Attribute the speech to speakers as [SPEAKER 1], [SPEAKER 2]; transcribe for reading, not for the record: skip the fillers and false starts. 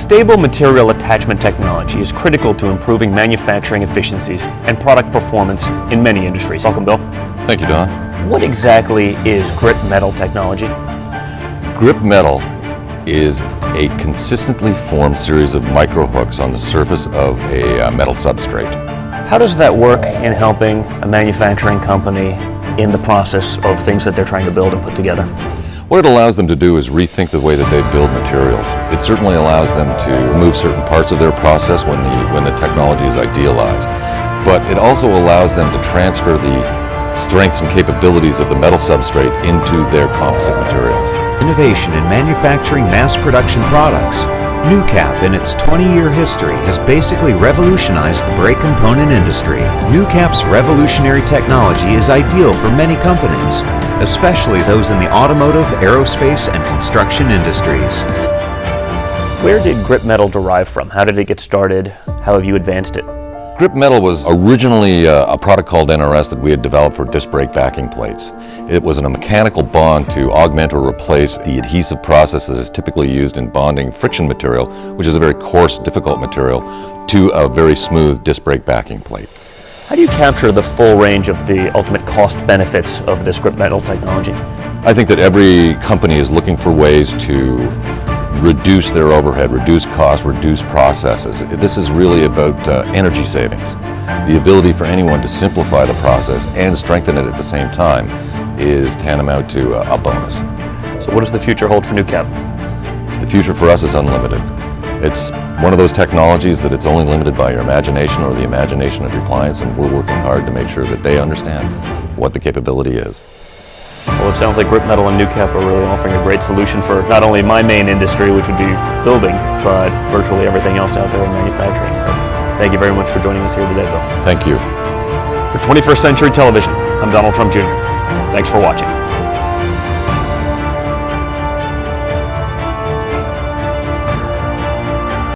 [SPEAKER 1] Stable material attachment technology is critical to improving manufacturing efficiencies and product performance in many industries. Welcome, Bill.
[SPEAKER 2] Thank you, Don.
[SPEAKER 1] What exactly is grip metal technology?
[SPEAKER 2] Grip metal is a consistently formed series of micro hooks on the surface of a metal substrate.
[SPEAKER 1] How does that work in helping a manufacturing company in the process of things that they're trying to build and put together?
[SPEAKER 2] What it allows them to do is rethink the way that they build materials. It certainly allows them to remove certain parts of their process when the technology is idealized, but it also allows them to transfer the strengths and capabilities of the metal substrate into their composite materials.
[SPEAKER 3] Innovation in manufacturing mass production products. NewCap, in its 20-year history, has basically revolutionized the brake component industry. NewCap's revolutionary technology is ideal for many companies, especially those in the automotive, aerospace, and construction industries.
[SPEAKER 1] Where did grip metal derive from? How did it get started? How have you advanced it?
[SPEAKER 2] Grip metal was originally a product called NRS that we had developed for disc brake backing plates. It was a mechanical bond to augment or replace the adhesive process that is typically used in bonding friction material, which is a very coarse, difficult material, to a very smooth disc brake backing plate.
[SPEAKER 1] How do you capture the full range of the ultimate cost benefits of this grip metal technology?
[SPEAKER 2] I think that every company is looking for ways to reduce their overhead, reduce costs, reduce processes. This is really about energy savings. The ability for anyone to simplify the process and strengthen it at the same time is tantamount to a bonus.
[SPEAKER 1] So what does the future hold for NewCap?
[SPEAKER 2] The future for us is unlimited. It's one of those technologies that it's only limited by your imagination or the imagination of your clients, and we're working hard to make sure that they understand what the capability is.
[SPEAKER 1] Well, it sounds like grip metal and NewCap are really offering a great solution for not only my main industry, which would be building, but virtually everything else out there in manufacturing. So thank you very much for joining us here today, Bill.
[SPEAKER 2] Thank you.
[SPEAKER 1] For 21st Century Television, I'm Donald Trump Jr. Thanks for watching.